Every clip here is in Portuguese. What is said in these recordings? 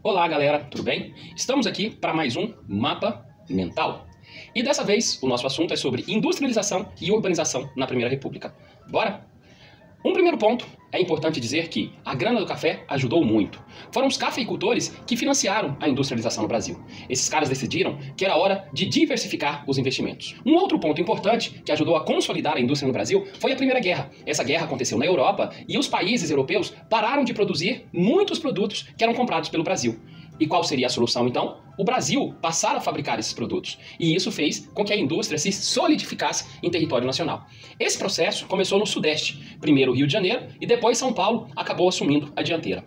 Olá galera, tudo bem? Estamos aqui para mais um Mapa Mental. E dessa vez o nosso assunto é sobre industrialização e urbanização na Primeira República. Bora? Um primeiro ponto, é importante dizer que a grana do café ajudou muito. Foram os cafeicultores que financiaram a industrialização no Brasil. Esses caras decidiram que era hora de diversificar os investimentos. Um outro ponto importante que ajudou a consolidar a indústria no Brasil foi a Primeira Guerra. Essa guerra aconteceu na Europa e os países europeus pararam de produzir muitos produtos que eram comprados pelo Brasil. E qual seria a solução, então? O Brasil passar a fabricar esses produtos. E isso fez com que a indústria se solidificasse em território nacional. Esse processo começou no Sudeste. Primeiro Rio de Janeiro e depois São Paulo acabou assumindo a dianteira.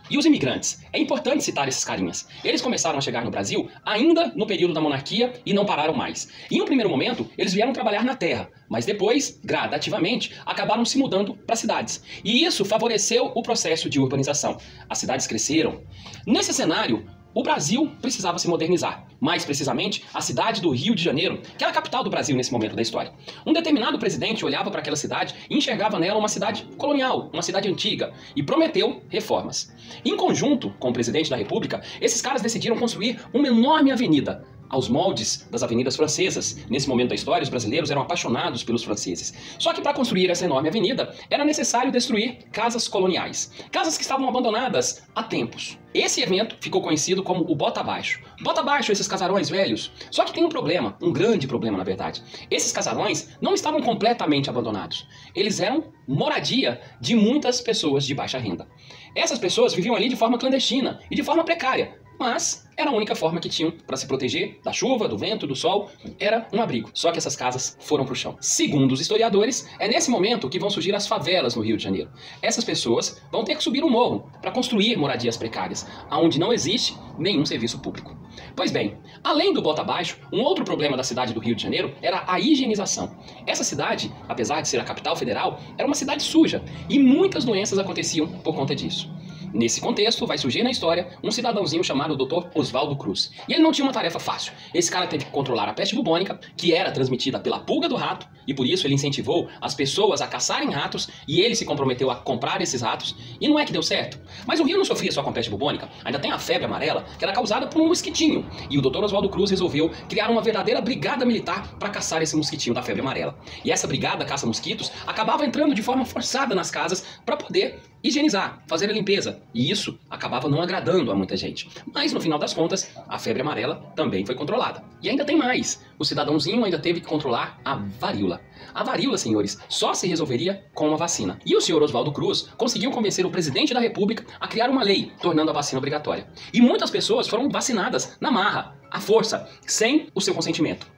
E os imigrantes? É importante citar esses carinhas. Eles começaram a chegar no Brasil ainda no período da monarquia e não pararam mais. Em um primeiro momento, eles vieram trabalhar na terra, mas depois, gradativamente, acabaram se mudando para cidades. E isso favoreceu o processo de urbanização. As cidades cresceram. Nesse cenário, o Brasil precisava se modernizar, mais precisamente a cidade do Rio de Janeiro, que era a capital do Brasil nesse momento da história. Um determinado presidente olhava para aquela cidade e enxergava nela uma cidade colonial, uma cidade antiga, e prometeu reformas. Em conjunto com o presidente da República, esses caras decidiram construir uma enorme avenida, aos moldes das avenidas francesas. Nesse momento da história, os brasileiros eram apaixonados pelos franceses. Só que para construir essa enorme avenida, era necessário destruir casas coloniais. Casas que estavam abandonadas há tempos. Esse evento ficou conhecido como o Bota Abaixo. Bota abaixo esses casarões velhos. Só que tem um problema, um grande problema na verdade. Esses casarões não estavam completamente abandonados. Eles eram moradia de muitas pessoas de baixa renda. Essas pessoas viviam ali de forma clandestina e de forma precária. Mas era a única forma que tinham para se proteger da chuva, do vento, do sol, era um abrigo. Só que essas casas foram para o chão. Segundo os historiadores, é nesse momento que vão surgir as favelas no Rio de Janeiro. Essas pessoas vão ter que subir um morro para construir moradias precárias, onde não existe nenhum serviço público. Pois bem, além do bota abaixo, um outro problema da cidade do Rio de Janeiro era a higienização. Essa cidade, apesar de ser a capital federal, era uma cidade suja e muitas doenças aconteciam por conta disso. Nesse contexto, vai surgir na história um cidadãozinho chamado Dr. Oswaldo Cruz. E ele não tinha uma tarefa fácil. Esse cara teve que controlar a peste bubônica, que era transmitida pela pulga do rato, e por isso ele incentivou as pessoas a caçarem ratos, e ele se comprometeu a comprar esses ratos, e não é que deu certo. Mas o Rio não sofria só com peste bubônica, ainda tem a febre amarela, que era causada por um mosquitinho. E o Dr. Oswaldo Cruz resolveu criar uma verdadeira brigada militar para caçar esse mosquitinho da febre amarela. E essa brigada caça-mosquitos acabava entrando de forma forçada nas casas para poder higienizar, fazer a limpeza. E isso acabava não agradando a muita gente. Mas no final das contas, a febre amarela também foi controlada. E ainda tem mais. O cidadãozinho ainda teve que controlar a varíola. A varíola, senhores, só se resolveria com uma vacina. E o senhor Oswaldo Cruz conseguiu convencer o presidente da República a criar uma lei tornando a vacina obrigatória. E muitas pessoas foram vacinadas na marra, à força, sem o seu consentimento.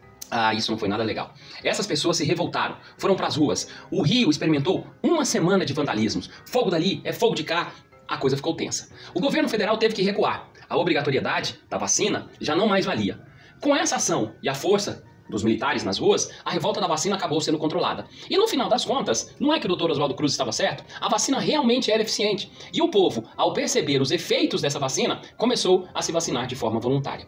Isso não foi nada legal. Essas pessoas se revoltaram, foram para as ruas. O Rio experimentou uma semana de vandalismos. Fogo dali é fogo de cá. A coisa ficou tensa. O governo federal teve que recuar. A obrigatoriedade da vacina já não mais valia. Com essa ação e a força dos militares nas ruas, a revolta da vacina acabou sendo controlada. E no final das contas, não é que o Dr. Oswaldo Cruz estava certo, a vacina realmente era eficiente. E o povo, ao perceber os efeitos dessa vacina, começou a se vacinar de forma voluntária.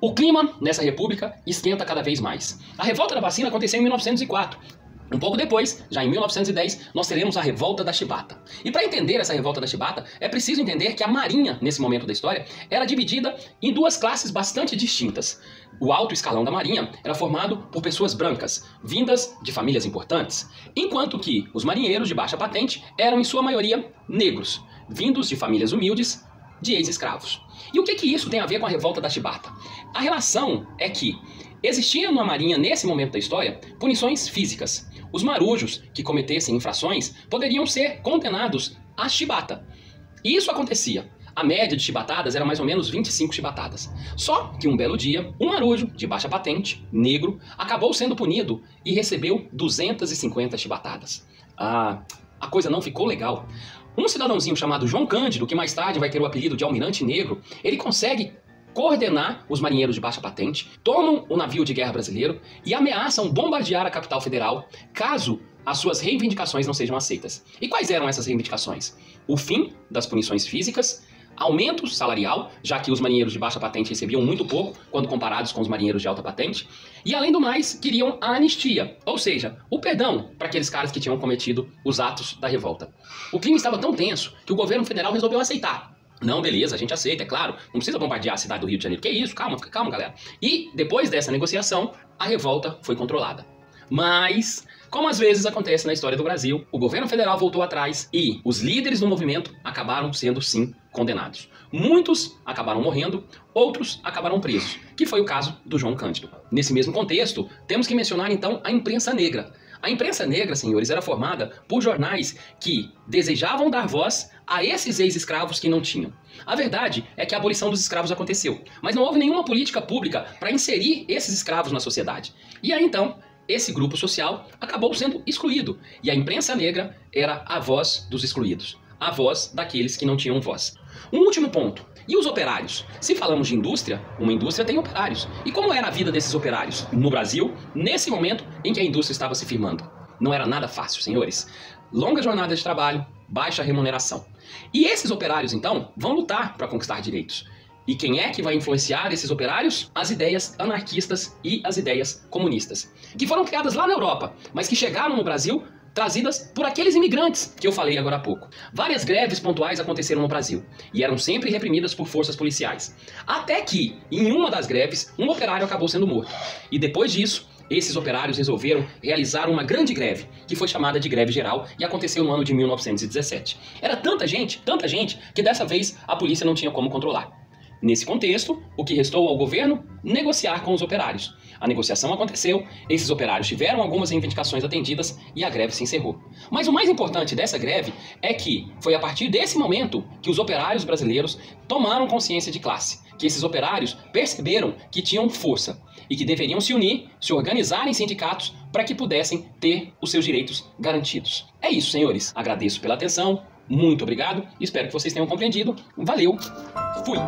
O clima nessa república esquenta cada vez mais. A revolta da vacina aconteceu em 1904. Um pouco depois, já em 1910, nós teremos a Revolta da Chibata. E para entender essa Revolta da Chibata, é preciso entender que a Marinha, nesse momento da história, era dividida em duas classes bastante distintas. O alto escalão da Marinha era formado por pessoas brancas, vindas de famílias importantes, enquanto que os marinheiros de baixa patente eram, em sua maioria, negros, vindos de famílias humildes, de ex-escravos. E o que isso tem a ver com a Revolta da Chibata? A relação é que existiam na Marinha, nesse momento da história, punições físicas. Os marujos que cometessem infrações poderiam ser condenados à chibata. E isso acontecia. A média de chibatadas era mais ou menos 25 chibatadas. Só que um belo dia, um marujo de baixa patente, negro, acabou sendo punido e recebeu 250 chibatadas. A coisa não ficou legal. Um cidadãozinho chamado João Cândido, que mais tarde vai ter o apelido de Almirante Negro, ele consegue coordenar os marinheiros de baixa patente, tomam o navio de guerra brasileiro e ameaçam bombardear a capital federal caso as suas reivindicações não sejam aceitas. E quais eram essas reivindicações? O fim das punições físicas, aumento salarial, já que os marinheiros de baixa patente recebiam muito pouco quando comparados com os marinheiros de alta patente, e além do mais, queriam a anistia, ou seja, o perdão para aqueles caras que tinham cometido os atos da revolta. O clima estava tão tenso que o governo federal resolveu aceitar. Não, beleza, a gente aceita, é claro. Não precisa bombardear a cidade do Rio de Janeiro. Que isso? Calma, fica calma, galera. E depois dessa negociação, a revolta foi controlada. Mas, como às vezes acontece na história do Brasil, o governo federal voltou atrás e os líderes do movimento acabaram sendo, sim, condenados. Muitos acabaram morrendo, outros acabaram presos, que foi o caso do João Cândido. Nesse mesmo contexto, temos que mencionar então a imprensa negra. A imprensa negra, senhores, era formada por jornais que desejavam dar voz a esses ex-escravos que não tinham. A verdade é que a abolição dos escravos aconteceu, mas não houve nenhuma política pública para inserir esses escravos na sociedade. E aí então, esse grupo social acabou sendo excluído, e a imprensa negra era a voz dos excluídos, a voz daqueles que não tinham voz. Um último ponto. E os operários? Se falamos de indústria, uma indústria tem operários. E como era a vida desses operários no Brasil, nesse momento em que a indústria estava se firmando? Não era nada fácil, senhores. Longa jornada de trabalho, baixa remuneração. E esses operários, então, vão lutar para conquistar direitos. E quem é que vai influenciar esses operários? As ideias anarquistas e as ideias comunistas, que foram criadas lá na Europa, mas que chegaram no Brasil trazidas por aqueles imigrantes que eu falei agora há pouco. Várias greves pontuais aconteceram no Brasil e eram sempre reprimidas por forças policiais. Até que, em uma das greves, um operário acabou sendo morto. E depois disso, esses operários resolveram realizar uma grande greve, que foi chamada de greve geral e aconteceu no ano de 1917. Era tanta gente, que dessa vez a polícia não tinha como controlar. Nesse contexto, o que restou ao governo? Negociar com os operários. A negociação aconteceu, esses operários tiveram algumas reivindicações atendidas e a greve se encerrou. Mas o mais importante dessa greve é que foi a partir desse momento que os operários brasileiros tomaram consciência de classe, que esses operários perceberam que tinham força e que deveriam se unir, se organizar em sindicatos para que pudessem ter os seus direitos garantidos. É isso, senhores. Agradeço pela atenção, muito obrigado, espero que vocês tenham compreendido. Valeu, fui!